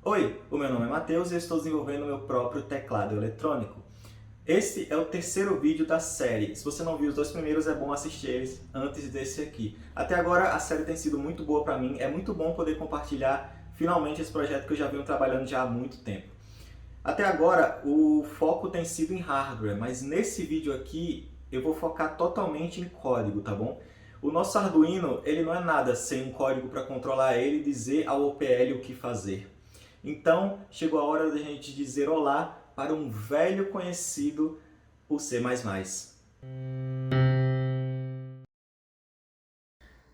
Oi, o meu nome é Matheus e eu estou desenvolvendo meu próprio teclado eletrônico. Esse é o terceiro vídeo da série. Se você não viu os dois primeiros, é bom assistir eles antes desse aqui. Até agora a série tem sido muito boa para mim, é muito bom poder compartilhar finalmente esse projeto que eu já venho trabalhando já há muito tempo. Até agora o foco tem sido em hardware, mas nesse vídeo aqui eu vou focar totalmente em código, tá bom? O nosso Arduino, ele não é nada sem um código para controlar ele e dizer ao OPL o que fazer. Então, chegou a hora da gente dizer olá para um velho conhecido, o C++.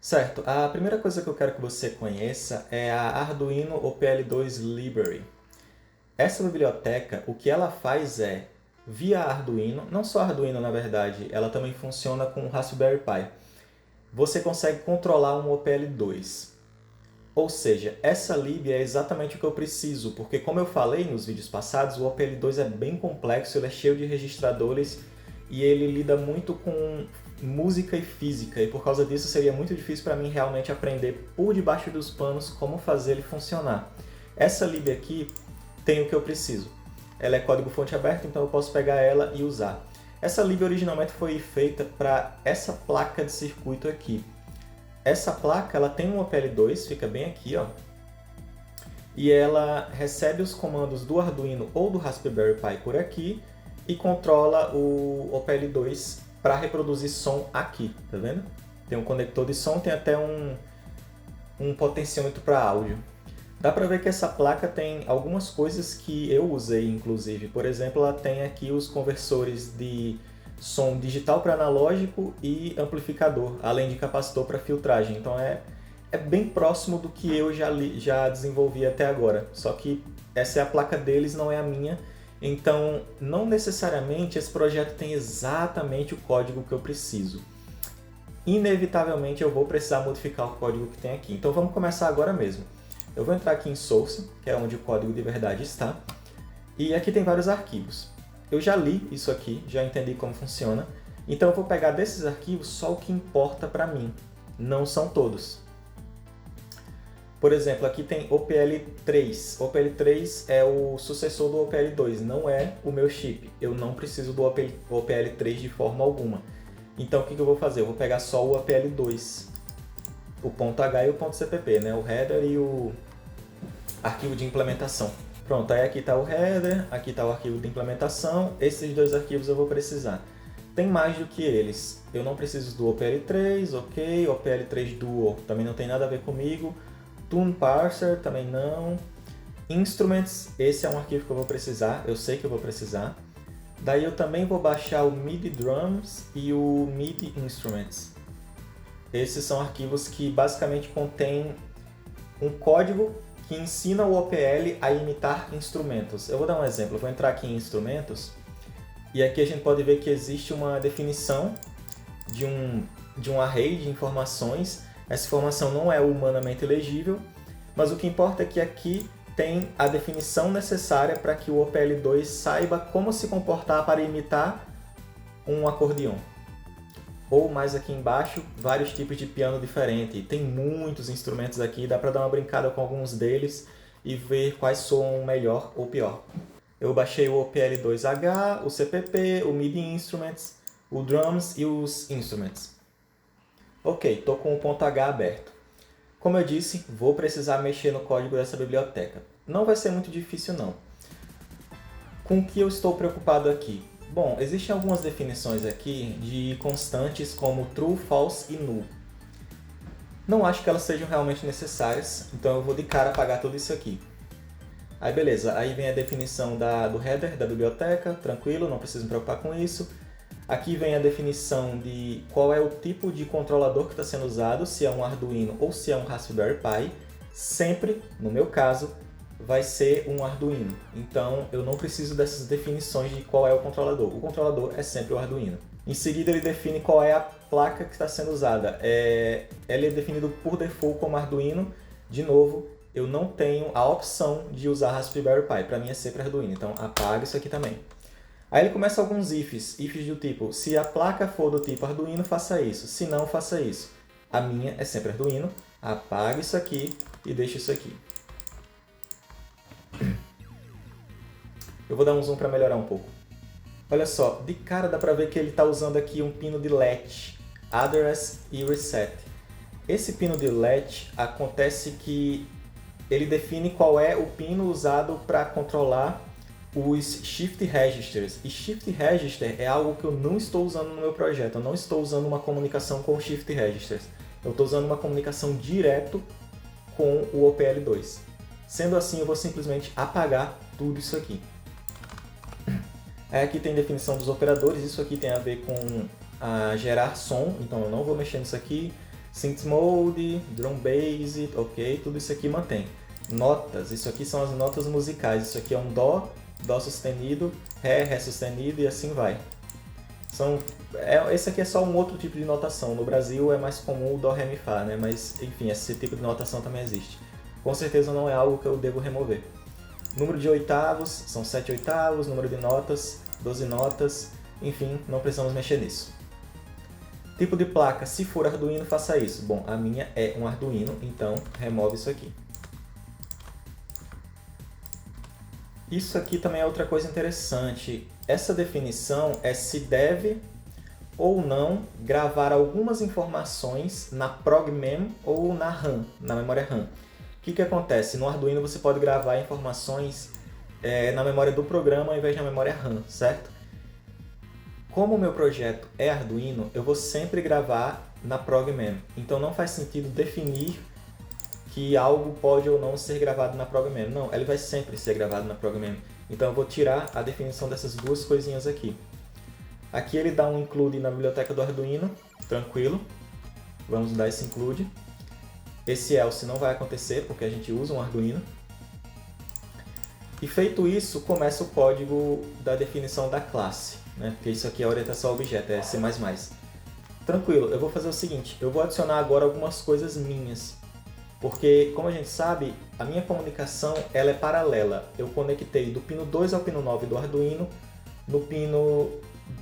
Certo, a primeira coisa que eu quero que você conheça é a Arduino OPL2 Library. Essa biblioteca, o que ela faz é, via Arduino, não só Arduino na verdade, ela também funciona com o Raspberry Pi. Você consegue controlar um OPL2. Ou seja, essa lib é exatamente o que eu preciso, porque como eu falei nos vídeos passados, o OPL2 é bem complexo, ele é cheio de registradores e ele lida muito com música e física, e por causa disso seria muito difícil para mim realmente aprender por debaixo dos panos como fazer ele funcionar. Essa lib aqui tem o que eu preciso. Ela é código-fonte aberto, então eu posso pegar ela e usar. Essa lib originalmente foi feita para essa placa de circuito aqui. Essa placa ela tem um OPL2, fica bem aqui, ó, e ela recebe os comandos do Arduino ou do Raspberry Pi por aqui e controla o OPL2 para reproduzir som aqui, tá vendo? Tem um conector de som, tem até um potenciômetro para áudio. Dá para ver que essa placa tem algumas coisas que eu usei, inclusive. Por exemplo, ela tem aqui os conversores de som digital para analógico e amplificador, além de capacitor para filtragem. Então é bem próximo do que eu já desenvolvi até agora. Só que essa é a placa deles, não é a minha. Então, não necessariamente esse projeto tem exatamente o código que eu preciso. Inevitavelmente eu vou precisar modificar o código que tem aqui. Então vamos começar agora mesmo. Eu vou entrar aqui em Source, que é onde o código de verdade está. E aqui tem vários arquivos. Eu já li isso aqui, já entendi como funciona. Então eu vou pegar desses arquivos só o que importa para mim. Não são todos. Por exemplo, aqui tem OPL3. OPL3 é o sucessor do OPL2, não é o meu chip. Eu não preciso do OPL3 de forma alguma. Então o que eu vou fazer? Eu vou pegar só o OPL2. O .h e o .cpp, né? O header e o arquivo de implementação. Pronto, aí aqui está o header, aqui está o arquivo de implementação, esses dois arquivos eu vou precisar. Tem mais do que eles. Eu não preciso do OPL3, ok, OPL3 Duo também não tem nada a ver comigo. Tune Parser também não. Instruments, esse é um arquivo que eu vou precisar, eu sei que eu vou precisar. Daí eu também vou baixar o MIDI Drums e o MIDI Instruments. Esses são arquivos que basicamente contêm um código que ensina o OPL a imitar instrumentos. Eu vou dar um exemplo, eu vou entrar aqui em instrumentos e aqui a gente pode ver que existe uma definição de um array de informações. Essa informação não é humanamente legível, mas o que importa é que aqui tem a definição necessária para que o OPL2 saiba como se comportar para imitar um acordeão. Ou mais aqui embaixo, vários tipos de piano diferentes. Tem muitos instrumentos aqui, dá para dar uma brincada com alguns deles e ver quais soam melhor ou pior. Eu baixei o OPL2H, o CPP, o MIDI Instruments, o Drums e os Instruments. Ok, estou com o .h aberto. Como eu disse, vou precisar mexer no código dessa biblioteca. Não vai ser muito difícil não. Com o que eu estou preocupado aqui? Bom, existem algumas definições aqui de constantes como true, false e null. Não acho que elas sejam realmente necessárias, então eu vou de cara apagar tudo isso aqui. Aí beleza, aí vem a definição do header da biblioteca, tranquilo, não preciso me preocupar com isso. Aqui vem a definição de qual é o tipo de controlador que está sendo usado, se é um Arduino ou se é um Raspberry Pi. Sempre, no meu caso, vai ser um Arduino. Então eu não preciso dessas definições de qual é o controlador. O controlador é sempre o Arduino. Em seguida ele define qual é a placa que está sendo usada. Ele é definido por default como Arduino. De novo, eu não tenho a opção de usar Raspberry Pi. Para mim é sempre Arduino, então apaga isso aqui também. Aí ele começa alguns ifs do tipo, se a placa for do tipo Arduino, faça isso. Se não, faça isso. A minha é sempre Arduino. Apaga isso aqui e deixa isso aqui. Eu vou dar um zoom para melhorar um pouco. Olha só, de cara dá para ver que ele está usando aqui um pino de latch, address e reset. Esse pino de latch acontece que ele define qual é o pino usado para controlar os Shift Registers. E Shift Register é algo que eu não estou usando no meu projeto. Eu não estou usando uma comunicação com Shift Registers. Eu estou usando uma comunicação direto com o OPL2. Sendo assim, eu vou simplesmente apagar tudo isso aqui. Aqui tem definição dos operadores. Isso aqui tem a ver com gerar som, então eu não vou mexer nisso aqui. Synth Mode, Drum Bass, ok, tudo isso aqui mantém. Notas, isso aqui são as notas musicais. Isso aqui é um Dó, Dó sustenido, Ré sustenido e assim vai. Esse aqui é só um outro tipo de notação. No Brasil é mais comum o Dó, Ré, Mi, Fá, né? Mas enfim, esse tipo de notação também existe. Com certeza não é algo que eu devo remover. Número de oitavos, são 7 oitavos, número de notas, 12 notas, enfim, não precisamos mexer nisso. Tipo de placa, se for Arduino, faça isso. Bom, a minha é um Arduino, então remove isso aqui. Isso aqui também é outra coisa interessante. Essa definição é se deve ou não gravar algumas informações na ProgMem ou na RAM, na memória RAM. O que acontece? No Arduino você pode gravar informações na memória do programa ao invés da memória RAM, certo? Como o meu projeto é Arduino, eu vou sempre gravar na ProgMem. Então não faz sentido definir que algo pode ou não ser gravado na ProgMem. Não, ele vai sempre ser gravado na ProgMem. Então eu vou tirar a definição dessas duas coisinhas aqui. Aqui ele dá um include na biblioteca do Arduino, tranquilo. Vamos dar esse include. Esse else não vai acontecer porque a gente usa um Arduino. E feito isso, começa o código da definição da classe, né? Porque isso aqui é orientação a objeto, é C++. Tranquilo, eu vou fazer o seguinte, eu vou adicionar agora algumas coisas minhas. Porque, como a gente sabe, a minha comunicação ela é paralela. Eu conectei do pino 2 ao pino 9 do Arduino,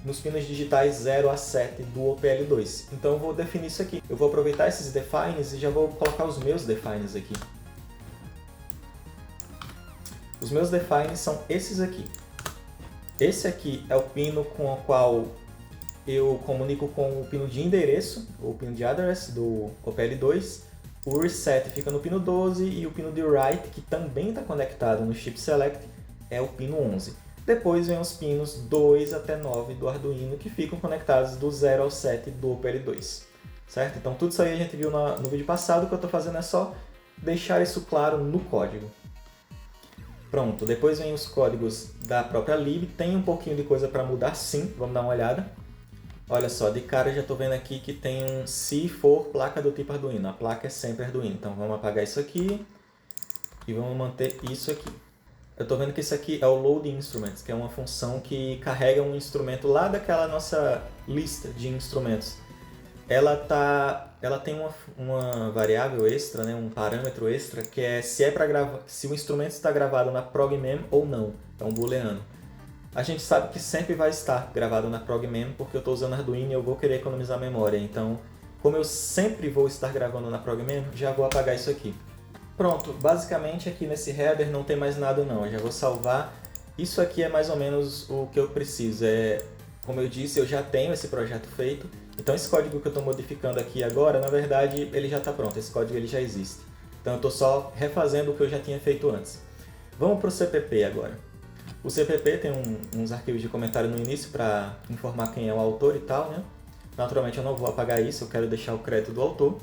nos pinos digitais 0 a 7 do OPL2. Então eu vou definir isso aqui. Eu vou aproveitar esses defines e já vou colocar os meus defines aqui. Os meus defines são esses aqui. Esse aqui é o pino com o qual eu comunico com o pino de endereço, o pino de address do OPL2. O reset fica no pino 12 e o pino de write, que também está conectado no chip select, é o pino 11. Depois vem os pinos 2 até 9 do Arduino, que ficam conectados do 0 ao 7 do OPL2. Certo? Então tudo isso aí a gente viu no vídeo passado. O que eu estou fazendo é só deixar isso claro no código. Pronto, depois vem os códigos da própria lib. Tem um pouquinho de coisa para mudar sim, vamos dar uma olhada. Olha só, de cara já estou vendo aqui que tem um se for placa do tipo Arduino. A placa é sempre Arduino, então vamos apagar isso aqui e vamos manter isso aqui. Eu estou vendo que isso aqui é o Load Instruments, que é uma função que carrega um instrumento lá daquela nossa lista de instrumentos. Ela tem uma variável extra, né, um parâmetro extra, que é se o instrumento está gravado na ProgMem ou não, é um booleano. A gente sabe que sempre vai estar gravado na ProgMem, porque eu estou usando Arduino e eu vou querer economizar memória. Então, como eu sempre vou estar gravando na ProgMem, já vou apagar isso aqui. Pronto, basicamente aqui nesse header não tem mais nada não, eu já vou salvar. Isso aqui é mais ou menos o que eu preciso. Como eu disse, eu já tenho esse projeto feito. Então esse código que eu estou modificando aqui agora, na verdade, ele já está pronto, esse código ele já existe. Então eu estou só refazendo o que eu já tinha feito antes. Vamos para o CPP agora. O CPP tem uns arquivos de comentário no início para informar quem é o autor e tal, né? Naturalmente eu não vou apagar isso, eu quero deixar o crédito do autor.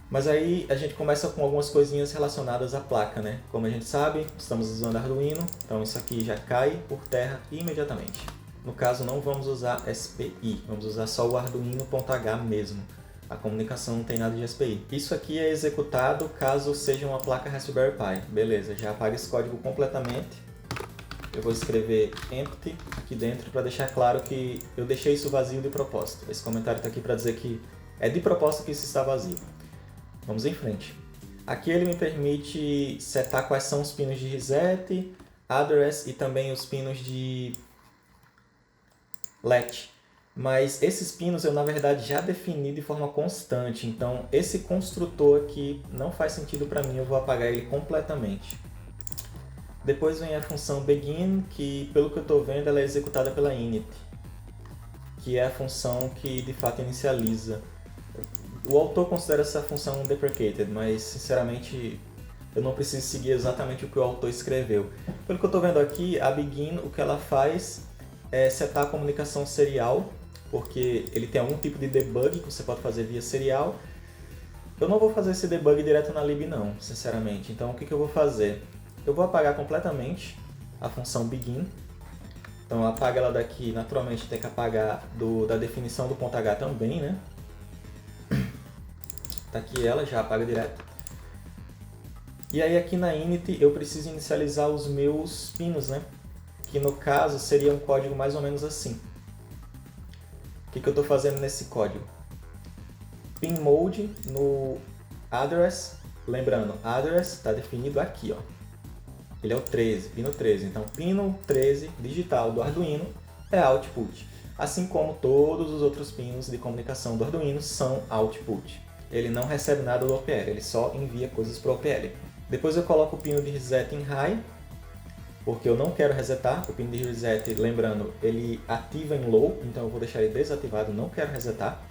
Mas aí a gente começa com algumas coisinhas relacionadas à placa, né? Como a gente sabe, estamos usando Arduino, então isso aqui já cai por terra imediatamente. No caso, não vamos usar SPI, vamos usar só o Arduino.h mesmo. A comunicação não tem nada de SPI. Isso aqui é executado caso seja uma placa Raspberry Pi. Beleza, já apaga esse código completamente. Eu vou escrever empty aqui dentro para deixar claro que eu deixei isso vazio de propósito. Esse comentário está aqui para dizer que é de propósito que isso está vazio. Vamos em frente. Aqui ele me permite setar quais são os pinos de reset, address e também os pinos de latch. Mas esses pinos eu na verdade já defini de forma constante, então esse construtor aqui não faz sentido para mim, eu vou apagar ele completamente. Depois vem a função begin, que pelo que eu estou vendo ela é executada pela init, que é a função que de fato inicializa. O autor considera essa função deprecated, mas sinceramente eu não preciso seguir exatamente o que o autor escreveu. Pelo que eu estou vendo aqui, a begin, o que ela faz é setar a comunicação serial, porque ele tem algum tipo de debug que você pode fazer via serial. Eu não vou fazer esse debug direto na lib não, sinceramente. Então o que eu vou fazer? Eu vou apagar completamente a função begin. Então apaga ela daqui, naturalmente tem que apagar da definição do ponto H também, né? Tá aqui ela, já apaga direto. E aí aqui na init eu preciso inicializar os meus pinos, né? Que no caso seria um código mais ou menos assim. O que eu estou fazendo nesse código? Pin mode no address, lembrando, address está definido aqui, ó. Ele é o 13, pino 13. Então, pino 13 digital do Arduino é output. Assim como todos os outros pinos de comunicação do Arduino são output. Ele não recebe nada do OPL, ele só envia coisas para o OPL. Depois eu coloco o pino de reset em high, porque eu não quero resetar. O pino de reset, lembrando, ele ativa em low, então eu vou deixar ele desativado, não quero resetar.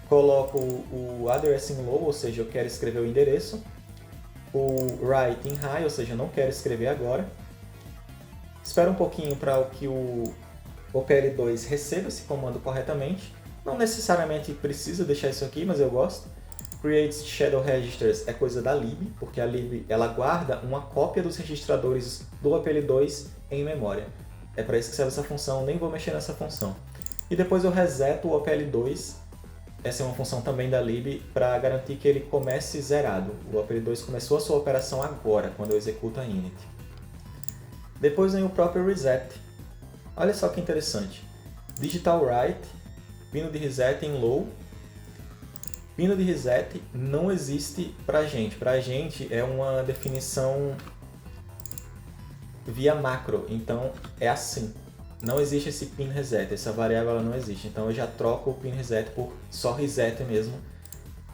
Coloco o address em low, ou seja, eu quero escrever o endereço. O write em high, ou seja, eu não quero escrever agora. Espero um pouquinho para que o OPL2 receba esse comando corretamente. Não necessariamente precisa deixar isso aqui, mas eu gosto. Create Shadow Registers é coisa da lib, porque a lib ela guarda uma cópia dos registradores do OPL2 em memória. É para isso que serve essa função, nem vou mexer nessa função. E depois eu reseto o OPL2. Essa é uma função também da lib para garantir que ele comece zerado. O OPL2 começou a sua operação agora, quando eu executo a init. Depois vem o próprio reset. Olha só que interessante. Digital write, pino de reset em low. Pino de reset não existe para a gente. Para a gente é uma definição via macro, então é assim. Não existe esse pin reset, essa variável ela não existe. Então eu já troco o pin reset por só reset mesmo,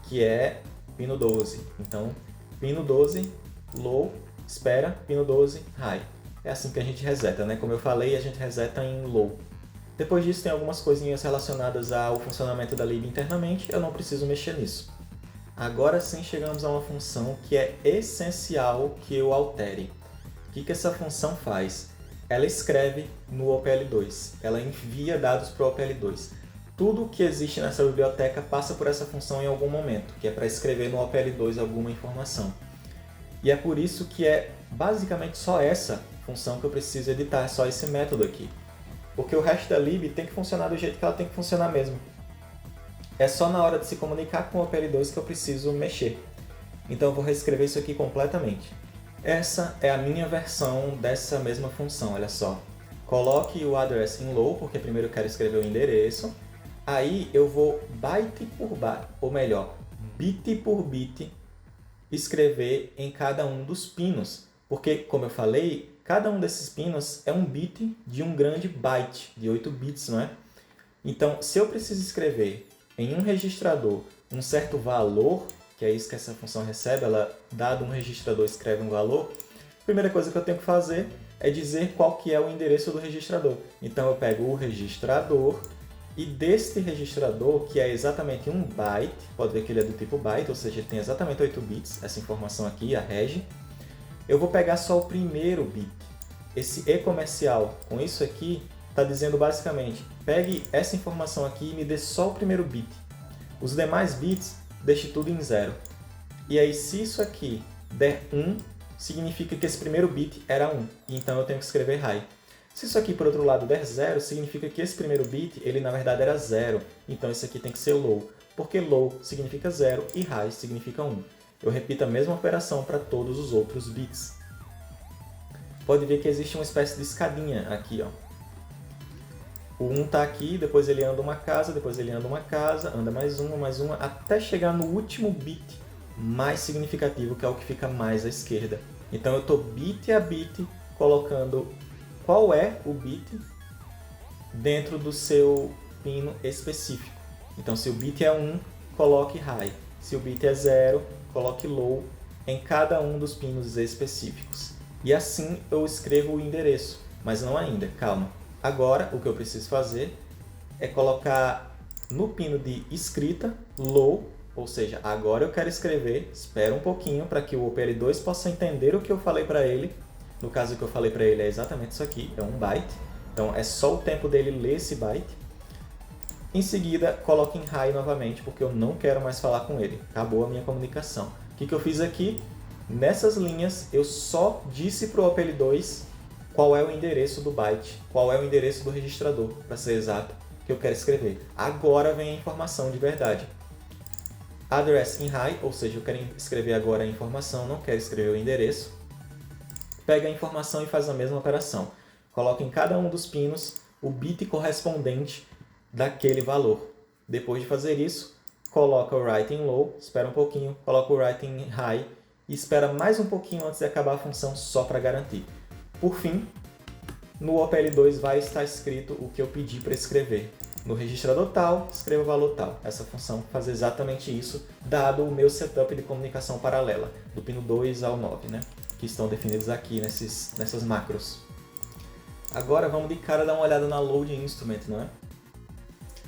que é pino 12. Então, pino 12, low, espera, pino 12, high. É assim que a gente reseta, né? Como eu falei, a gente reseta em low. Depois disso tem algumas coisinhas relacionadas ao funcionamento da lib internamente, eu não preciso mexer nisso. Agora sim chegamos a uma função que é essencial que eu altere. O que essa função faz? Ela escreve no OPL2, ela envia dados para o OPL2. Tudo que existe nessa biblioteca passa por essa função em algum momento, que é para escrever no OPL2 alguma informação. E é por isso que é basicamente só essa função que eu preciso editar, só esse método aqui. Porque o resto da lib tem que funcionar do jeito que ela tem que funcionar mesmo. É só na hora de se comunicar com o OPL2 que eu preciso mexer. Então eu vou reescrever isso aqui completamente. Essa é a minha versão dessa mesma função, olha só. Coloque o address em low, porque primeiro eu quero escrever o endereço. Aí eu vou byte por byte, ou melhor, bit por bit, escrever em cada um dos pinos. Porque, como eu falei, cada um desses pinos é um bit de um grande byte, de 8 bits, não é? Então, se eu preciso escrever em um registrador um certo valor, que é isso que essa função recebe, ela, dado um registrador, escreve um valor, a primeira coisa que eu tenho que fazer é dizer qual que é o endereço do registrador. Então, eu pego o registrador e deste registrador, que é exatamente um byte, pode ver que ele é do tipo byte, ou seja, ele tem exatamente 8 bits, essa informação aqui, a reg, eu vou pegar só o primeiro bit. Esse E comercial com isso aqui está dizendo basicamente, pegue essa informação aqui e me dê só o primeiro bit. Os demais bits, deixe tudo em 0. E aí, se isso aqui der 1, significa que esse primeiro bit era 1. Então eu tenho que escrever high. Se isso aqui, por outro lado, der 0, significa que esse primeiro bit, ele na verdade era 0. Então isso aqui tem que ser low. Porque low significa 0 e high significa 1. Eu repito a mesma operação para todos os outros bits. Pode ver que existe uma espécie de escadinha aqui, ó. O 1 está aqui, depois ele anda uma casa, depois ele anda uma casa, anda mais uma, até chegar no último bit mais significativo, que é o que fica mais à esquerda. Então eu estou bit a bit colocando qual é o bit dentro do seu pino específico. Então se o bit é 1, coloque high. Se o bit é 0, coloque low em cada um dos pinos específicos. e assim eu escrevo o endereço, mas não ainda, calma. Agora o que eu preciso fazer é colocar no pino de escrita low, ou seja, agora eu quero escrever, espera um pouquinho para que o OPL2 possa entender o que eu falei para ele. No caso, o que eu falei para ele é exatamente isso aqui, é 1 byte. Então é só o tempo dele ler esse byte. Em seguida, coloco em high novamente, porque eu não quero mais falar com ele. Acabou a minha comunicação. O que eu fiz aqui? Nessas linhas, eu só disse para o OPL2 qual é o endereço do byte, qual é o endereço do registrador, para ser exato, que eu quero escrever. Agora vem a informação de verdade. Address in high, ou seja, eu quero escrever agora a informação, não quero escrever o endereço. Pega a informação e faz a mesma operação. Coloca em cada um dos pinos o bit correspondente daquele valor. Depois de fazer isso, coloca o write in low, espera um pouquinho, coloca o write in high e espera mais um pouquinho antes de acabar a função só para garantir. Por fim, no OPL2 vai estar escrito o que eu pedi para escrever. No registrador tal, escreva o valor tal. Essa função faz exatamente isso, dado o meu setup de comunicação paralela, do pino 2 ao 9, né? Que estão definidos aqui nessas macros. Agora vamos de cara dar uma olhada na load instrument, não é?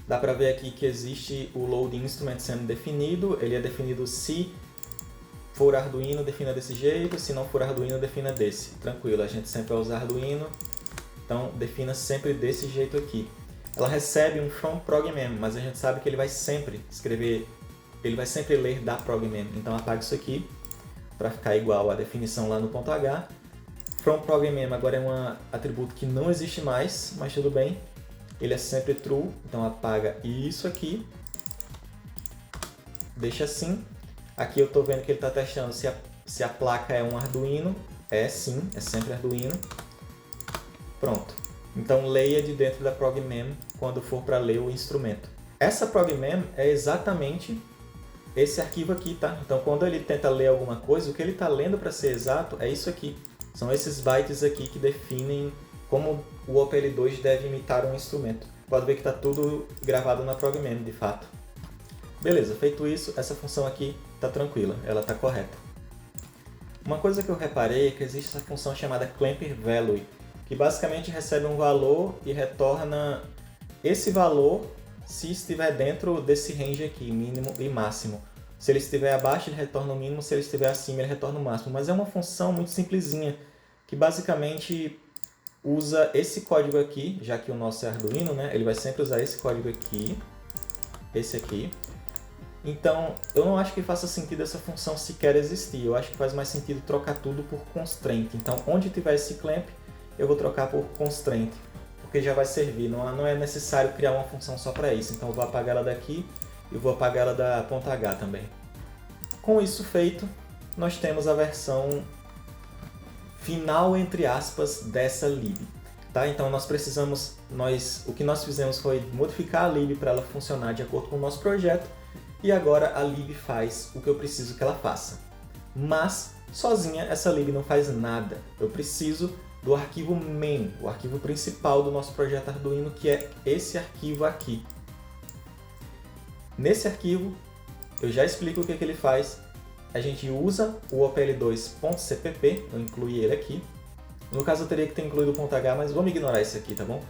Dá para ver aqui que existe o load instrument sendo definido. Ele é definido se for Arduino, defina desse jeito. Se não for Arduino, defina desse. Tranquilo, a gente sempre vai usar Arduino. Então defina sempre desse jeito aqui. Ela recebe um from progmem, mas a gente sabe que ele vai sempre escrever, ele vai sempre ler da progmem. Então apaga isso aqui para ficar igual à definição lá no ponto H. From progmem agora é um atributo que não existe mais, mas tudo bem. Ele é sempre true, então apaga isso aqui. Deixa assim. Aqui eu estou vendo que ele está testando se a placa é um Arduino. É sim, é sempre Arduino. Pronto. Então leia de dentro da progmem quando for para ler o instrumento. Essa progmem é exatamente esse arquivo aqui, tá? Então quando ele tenta ler alguma coisa, o que ele está lendo, para ser exato, é isso aqui. São esses bytes aqui que definem como o OPL2 deve imitar um instrumento. Pode ver que está tudo gravado na progmem, de fato. Beleza, feito isso, essa função aqui está tranquila, ela está correta. Uma coisa que eu reparei é que existe essa função chamada clamper value, que basicamente recebe um valor e retorna esse valor se estiver dentro desse range aqui, mínimo e máximo. Se ele estiver abaixo, ele retorna o mínimo, se ele estiver acima, ele retorna o máximo. Mas é uma função muito simplesinha, que basicamente usa esse código aqui, já que o nosso é Arduino, né? Ele vai sempre usar esse código aqui, esse aqui. Então, eu não acho que faça sentido essa função sequer existir. Eu acho que faz mais sentido trocar tudo por constraint. Então, onde tiver esse clamp, eu vou trocar por constraint, porque já vai servir. Não é necessário criar uma função só para isso. Então, eu vou apagar ela daqui e vou apagar ela da ponta H também. Com isso feito, nós temos a versão final, entre aspas, dessa lib. Tá? Então, o que nós fizemos foi modificar a lib para ela funcionar de acordo com o nosso projeto. E agora a lib faz o que eu preciso que ela faça. Mas, sozinha, essa lib não faz nada. Eu preciso do arquivo main, o arquivo principal do nosso projeto Arduino, que é esse arquivo aqui. Nesse arquivo, eu já explico o que ele faz. A gente usa o opl2.cpp, eu incluí ele aqui. No caso, eu teria que ter incluído o .h, mas vamos ignorar esse aqui, tá bom?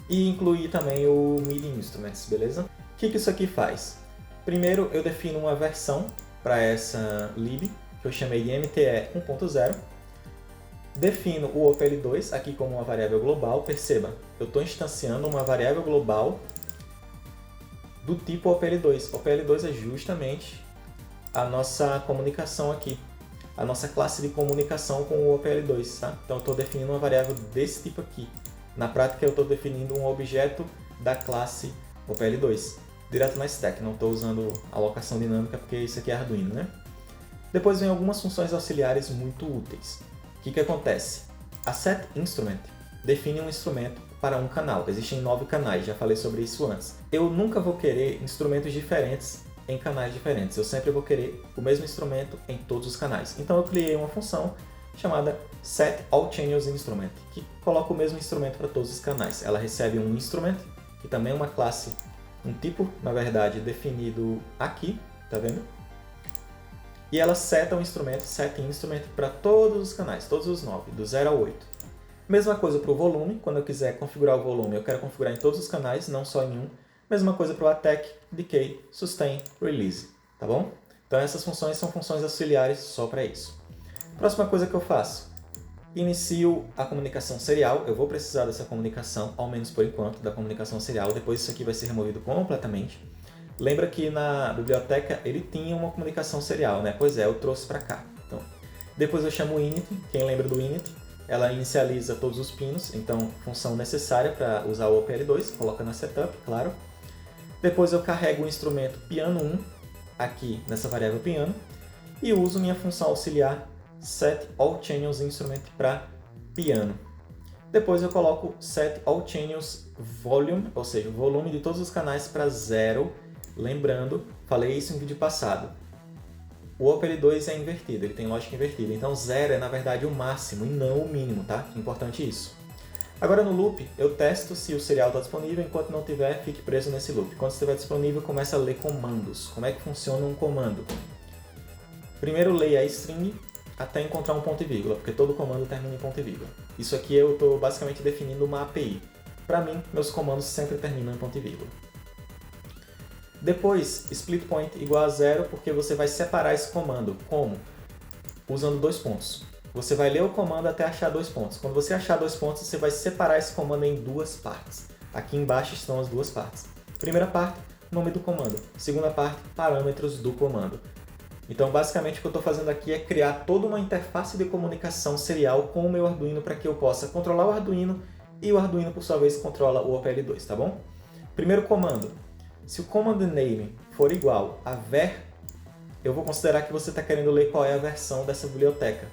E incluir também o MIDI Instruments, beleza? O que isso aqui faz? Primeiro, eu defino uma versão para essa lib, que eu chamei de MTE 1.0. Defino o OPL2 aqui como uma variável global. Perceba, eu estou instanciando uma variável global do tipo OPL2. OPL2 é justamente a nossa comunicação aqui, a nossa classe de comunicação com o OPL2. Tá? Então, eu estou definindo uma variável desse tipo aqui. Na prática, eu estou definindo um objeto da classe OPL2. Direto na stack, não estou usando alocação dinâmica porque isso aqui é Arduino, né? Depois vem algumas funções auxiliares muito úteis. O que acontece? A setInstrument define um instrumento para um canal. Existem 9 canais, já falei sobre isso antes. Eu nunca vou querer instrumentos diferentes em canais diferentes. Eu sempre vou querer o mesmo instrumento em todos os canais. Então eu criei uma função chamada setAllChannelsInstrument, que coloca o mesmo instrumento para todos os canais. Ela recebe um instrument, que também é uma classe, um tipo, na verdade, definido aqui, tá vendo? e ela seta o instrumento, set instrument, para todos os canais, todos os 9, do 0 ao 8. Mesma coisa para o volume, quando eu quiser configurar o volume, eu quero configurar em todos os canais, não só em um. Mesma coisa para o attack, decay, sustain, release, tá bom? Então essas funções são funções auxiliares só para isso. Próxima coisa que eu faço, inicio a comunicação serial. Eu vou precisar dessa comunicação, ao menos por enquanto, da comunicação serial. Depois isso aqui vai ser removido completamente. Lembra que na biblioteca ele tinha uma comunicação serial, né? Pois é, eu trouxe para cá. Então, depois eu chamo o init. Quem lembra do init? Ela inicializa todos os pinos, então função necessária para usar o OPL2, coloca na setup, claro. Depois eu carrego o instrumento piano1 aqui nessa variável piano e uso minha função auxiliar set all channels instrument para piano. Depois eu coloco set all channels volume, ou seja, o volume de todos os canais para 0. Lembrando, falei isso em vídeo passado, o OPL2 é invertido, ele tem lógica invertida, então 0 é na verdade o máximo e não o mínimo, tá? Importante isso. Agora no loop, eu testo se o serial está disponível, enquanto não tiver, fique preso nesse loop. Quando estiver disponível, começa a ler comandos. Como é que funciona um comando? Primeiro leia a string até encontrar um ponto e vírgula, porque todo comando termina em ponto e vírgula. Isso aqui eu estou basicamente definindo uma API. Para mim, meus comandos sempre terminam em ponto e vírgula. Depois, split point igual a 0, porque você vai separar esse comando. Como? Usando 2 pontos. Você vai ler o comando até achar 2 pontos. Quando você achar 2 pontos, você vai separar esse comando em 2 partes. Aqui embaixo estão as 2 partes. Primeira parte, nome do comando. Segunda parte, parâmetros do comando. Então, basicamente, o que eu estou fazendo aqui é criar toda uma interface de comunicação serial com o meu Arduino para que eu possa controlar o Arduino e o Arduino, por sua vez, controla o OPL2, tá bom? Primeiro comando. Se o command name for igual a ver, eu vou considerar que você está querendo ler qual é a versão dessa biblioteca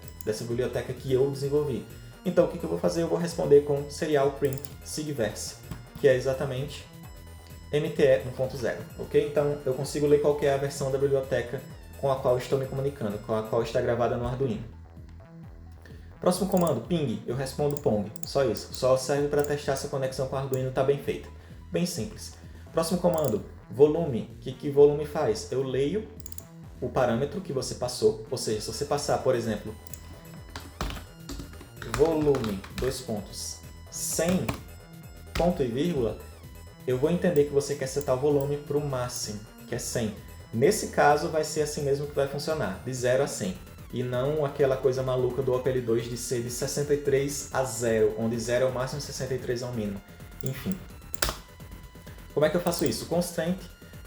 que eu desenvolvi. Então o que eu vou fazer? Eu vou responder com serial print sigverse, que é exatamente MTE 1.0, ok? Então eu consigo ler qual que é a versão da biblioteca com a qual estou me comunicando, com a qual está gravada no Arduino. Próximo comando, ping, eu respondo pong, só isso. Só serve para testar se a conexão com o Arduino está bem feita. Bem simples. Próximo comando, volume. O que volume faz? Eu leio o parâmetro que você passou, ou seja, se você passar, por exemplo, volume, 2 pontos, 100, ponto e vírgula, eu vou entender que você quer setar o volume para o máximo, que é 100. Nesse caso, vai ser assim mesmo que vai funcionar, de 0 a 100. E não aquela coisa maluca do OPL2 de ser de 63 a 0, onde 0 é o máximo e 63 é o mínimo. Enfim. Como é que eu faço isso? Constraint,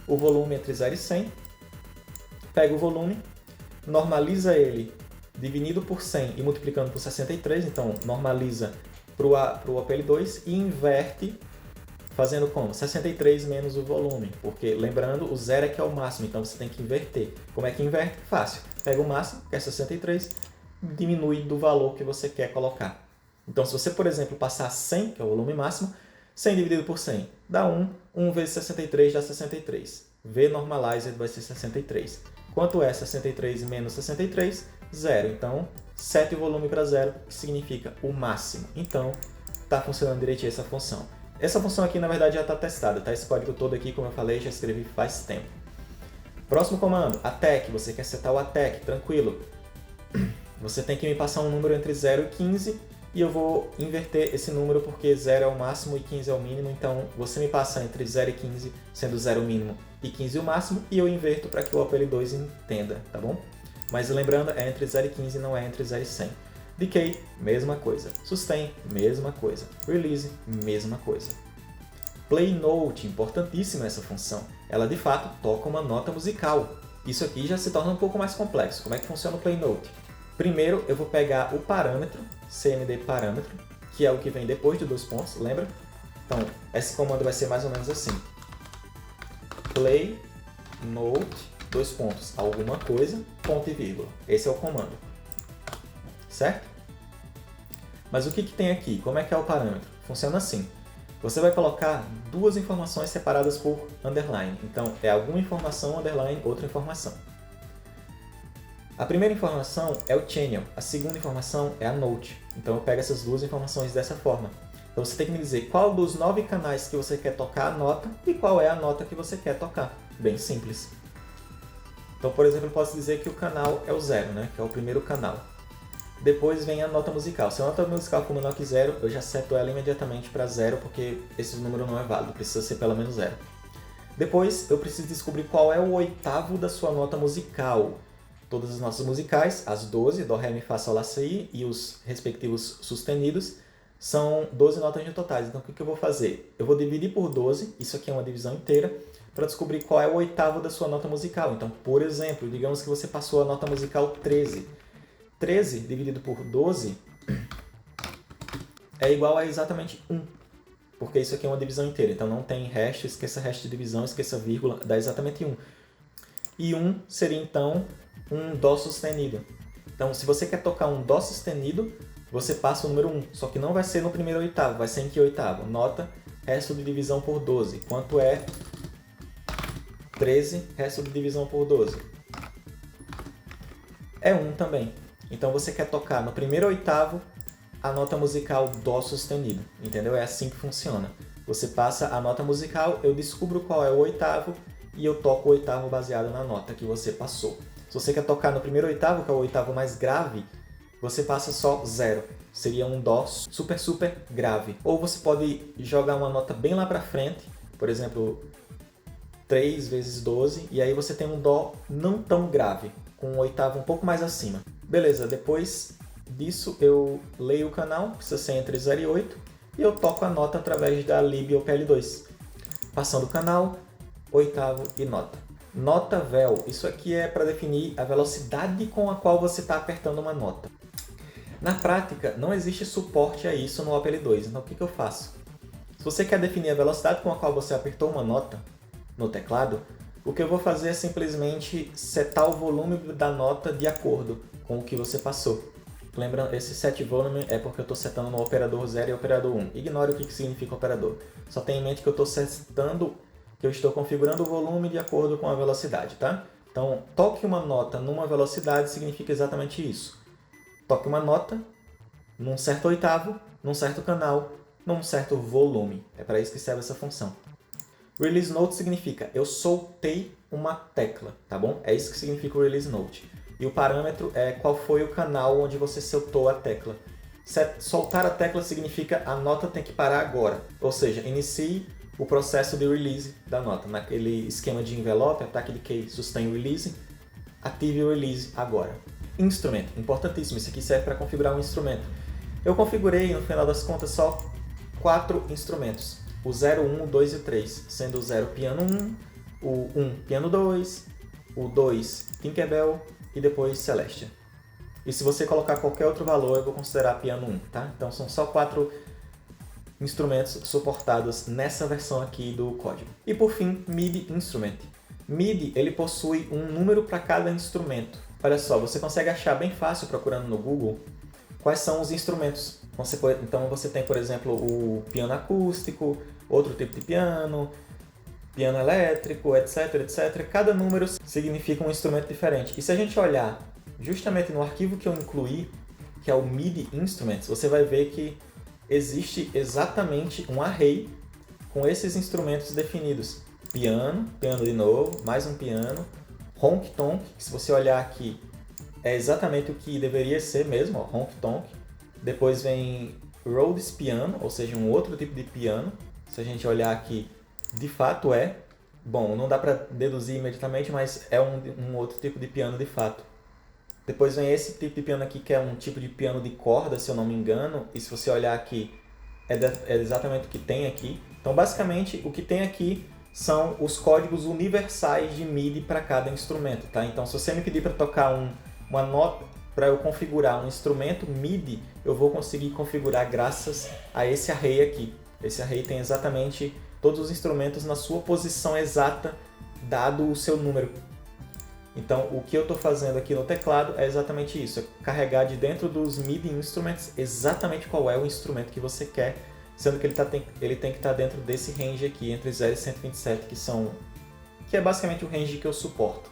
o volume entre 0 e 100, pega o volume, normaliza ele dividido por 100 e multiplicando por 63, então normaliza para o OPL2 e inverte fazendo como? 63 menos o volume, porque lembrando, o 0 é que é o máximo, então você tem que inverter. Como é que inverte? Fácil. Pega o máximo, que é 63, diminui do valor que você quer colocar. Então se você, por exemplo, passar 100, que é o volume máximo, 100 dividido por 100 dá 1, 1 vezes 63 dá 63. V normalized vai ser 63. Quanto é 63 menos 63? 0. Então, sete o volume para 0, que significa o máximo. Então, está funcionando direitinho essa função. Essa função aqui, na verdade, já está testada, tá? Esse código todo aqui, como eu falei, já escrevi faz tempo. Próximo comando, attack. Você quer setar o attack, tranquilo. Você tem que me passar um número entre 0 e 15, e eu vou inverter esse número porque 0 é o máximo e 15 é o mínimo, então você me passa entre 0 e 15, sendo 0 o mínimo e 15 o máximo, e eu inverto para que o OPL2 entenda, tá bom? Mas lembrando, é entre 0 e 15, não é entre 0 e 100. Decay, mesma coisa. Sustain, mesma coisa. Release, mesma coisa. Play Note, importantíssima essa função. Ela de fato toca uma nota musical. Isso aqui já se torna um pouco mais complexo. Como é que funciona o Play Note? Primeiro eu vou pegar o parâmetro, cmd parâmetro, que é o que vem depois de 2 pontos, lembra? Então, esse comando vai ser mais ou menos assim. Play Note, 2 pontos, alguma coisa, ponto e vírgula. Esse é o comando. Certo? Mas o que tem aqui? Como é que é o parâmetro? Funciona assim. Você vai colocar duas informações separadas por underline. Então, é alguma informação, underline, outra informação. A primeira informação é o channel, a segunda informação é a note. Então eu pego essas duas informações dessa forma. Então você tem que me dizer qual dos 9 canais que você quer tocar a nota e qual é a nota que você quer tocar. Bem simples. Então, por exemplo, eu posso dizer que o canal é o 0, né? Que é o primeiro canal. Depois vem a nota musical. Se a nota musical for menor que 0, eu já seto ela imediatamente para 0, porque esse número não é válido, precisa ser pelo menos 0. Depois, eu preciso descobrir qual é o oitavo da sua nota musical. Todas as notas musicais, as 12, Dó, Ré, Mi, Fá, Sol, Lá, Si, e os respectivos sustenidos, são 12 notas no totais. Então, o que eu vou fazer? Eu vou dividir por 12, isso aqui é uma divisão inteira, para descobrir qual é o oitavo da sua nota musical. Então, por exemplo, digamos que você passou a nota musical 13. 13 dividido por 12 é igual a exatamente 1, porque isso aqui é uma divisão inteira. Então, não tem resto, esqueça resto de divisão, esqueça vírgula, dá exatamente 1. E 1 seria, então, um Dó sustenido. Então, se você quer tocar um Dó sustenido, você passa o número 1, só que não vai ser no primeiro oitavo, vai ser em que oitavo? Nota, resto de divisão por 12. Quanto é 13, resto de divisão por 12? É 1 também. Então, você quer tocar no primeiro oitavo a nota musical Dó sustenido, entendeu? É assim que funciona. Você passa a nota musical, eu descubro qual é o oitavo e eu toco o oitavo baseado na nota que você passou. Se você quer tocar no primeiro oitavo, que é o oitavo mais grave, você passa só 0. Seria um Dó super, super grave. Ou você pode jogar uma nota bem lá pra frente, por exemplo, 3 vezes 12, e aí você tem um Dó não tão grave, com um oitavo um pouco mais acima. Beleza, depois disso eu leio o canal, precisa ser entre 0 e 8, e eu toco a nota através da Lib ou PL2. Passando o canal, oitavo e nota. Nota vel, isso aqui é para definir a velocidade com a qual você está apertando uma nota. Na prática, não existe suporte a isso no OPL2, então o que eu faço? Se você quer definir a velocidade com a qual você apertou uma nota no teclado, o que eu vou fazer é simplesmente setar o volume da nota de acordo com o que você passou. Lembra, esse set volume é porque eu estou setando no operador 0 e operador 1. Ignore o que significa operador. Só tenha em mente que eu estou setando, que eu estou configurando o volume de acordo com a velocidade, tá? Então, toque uma nota numa velocidade significa exatamente isso. Toque uma nota num certo oitavo, num certo canal, num certo volume. É para isso que serve essa função. Release Note significa eu soltei uma tecla, tá bom? É isso que significa o Release Note. E o parâmetro é qual foi o canal onde você soltou a tecla. Soltar a tecla significa a nota tem que parar agora. Ou seja, inicie o processo de release da nota. Naquele esquema de envelope, ataque de key, sustain release, ative o release agora. Instrumento, importantíssimo, isso aqui serve para configurar um instrumento. Eu configurei, no final das contas, só 4 instrumentos. O 0, 1, o 2 e o 3, sendo o 0 piano 1, o 1 piano 2, o 2 Tinkerbell e depois Celestia. E se você colocar qualquer outro valor, eu vou considerar piano 1, tá? Então são só 4 instrumentos suportados nessa versão aqui do código. E por fim, MIDI Instrument. MIDI, ele possui um número para cada instrumento. Olha só, você consegue achar bem fácil procurando no Google quais são os instrumentos. Então você tem, por exemplo, o piano acústico, outro tipo de piano, piano elétrico, etc, etc. Cada número significa um instrumento diferente. E se a gente olhar justamente no arquivo que eu incluí, que é o MIDI Instruments, você vai ver que existe exatamente um array com esses instrumentos definidos. Piano, piano de novo, mais um piano, honk-tonk, que se você olhar aqui é exatamente o que deveria ser mesmo, honk-tonk. Depois vem Rhodes piano, ou seja, um outro tipo de piano. Se a gente olhar aqui, de fato é. Bom, não dá para deduzir imediatamente, mas é um outro tipo de piano de fato. Depois vem esse tipo de piano aqui, que é um tipo de piano de corda, se eu não me engano. E se você olhar aqui, é exatamente o que tem aqui. Então, basicamente, o que tem aqui são os códigos universais de MIDI para cada instrumento, tá? Então, se você me pedir para tocar uma nota, para eu configurar um instrumento MIDI, eu vou conseguir configurar graças a esse array aqui. Esse array tem exatamente todos os instrumentos na sua posição exata, dado o seu número. Então, o que eu estou fazendo aqui no teclado é exatamente isso, é carregar de dentro dos MIDI Instruments exatamente qual é o instrumento que você quer, sendo que ele tem que estar dentro desse range aqui, entre 0 e 127, que é basicamente o range que eu suporto.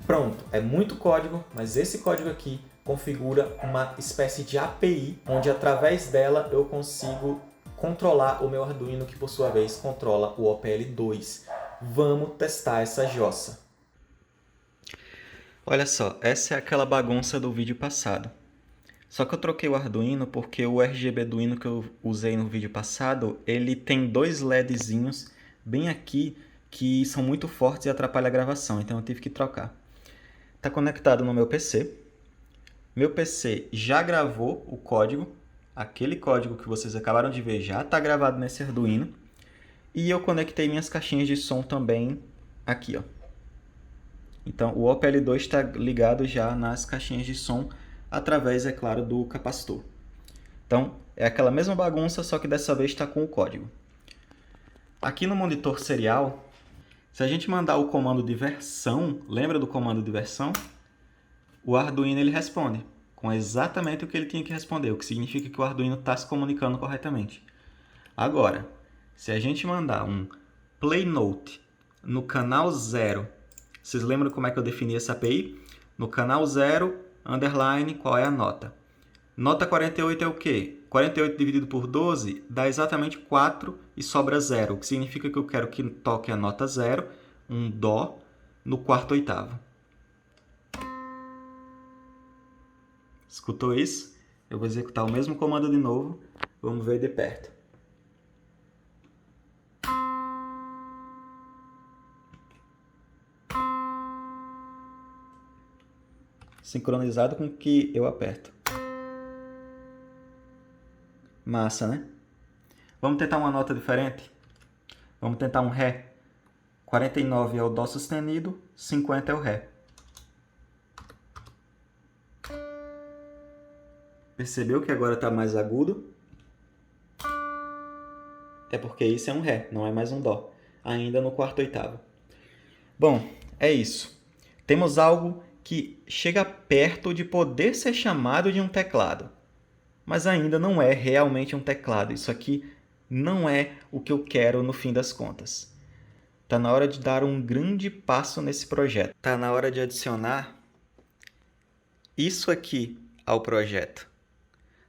Pronto, é muito código, mas esse código aqui configura uma espécie de API, onde através dela eu consigo controlar o meu Arduino, que por sua vez controla o OPL2. Vamos testar essa jossa. Olha só, essa é aquela bagunça do vídeo passado. Só que eu troquei o Arduino porque o RGB Arduino que eu usei no vídeo passado, ele tem dois LEDzinhos bem aqui que são muito fortes e atrapalham a gravação, então eu tive que trocar. Está conectado no meu PC. Meu PC já gravou o código, aquele código que vocês acabaram de ver já está gravado nesse Arduino. E eu conectei minhas caixinhas de som também aqui, ó. Então o OPL2 está ligado já nas caixinhas de som através, é claro, do capacitor. Então é aquela mesma bagunça, só que dessa vez está com o código. Aqui no monitor serial, se a gente mandar o comando de versão, lembra do comando de versão? O Arduino ele responde com exatamente o que ele tinha que responder, o que significa que o Arduino está se comunicando corretamente. Agora, se a gente mandar um play note no canal 0, vocês lembram como é que eu defini essa API? No canal 0, underline, qual é a nota? Nota 48 é o quê? 48 dividido por 12 dá exatamente 4 e sobra 0, o que significa que eu quero que toque a nota 0, um Dó, no quarto oitavo. Escutou isso? Eu vou executar o mesmo comando de novo. Vamos ver de perto. Sincronizado com o que eu aperto. Massa, né? Vamos tentar uma nota diferente? Vamos tentar um Ré. 49 é o Dó sustenido, 50 é o Ré. Percebeu que agora está mais agudo? É porque isso é um Ré, não é mais um Dó. Ainda no quarto oitavo. Bom, é isso. Temos algo que chega perto de poder ser chamado de um teclado. Mas ainda não é realmente um teclado. Isso aqui não é o que eu quero no fim das contas. Está na hora de dar um grande passo nesse projeto. Está na hora de adicionar isso aqui ao projeto.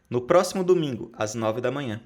No próximo domingo, às 9 da manhã.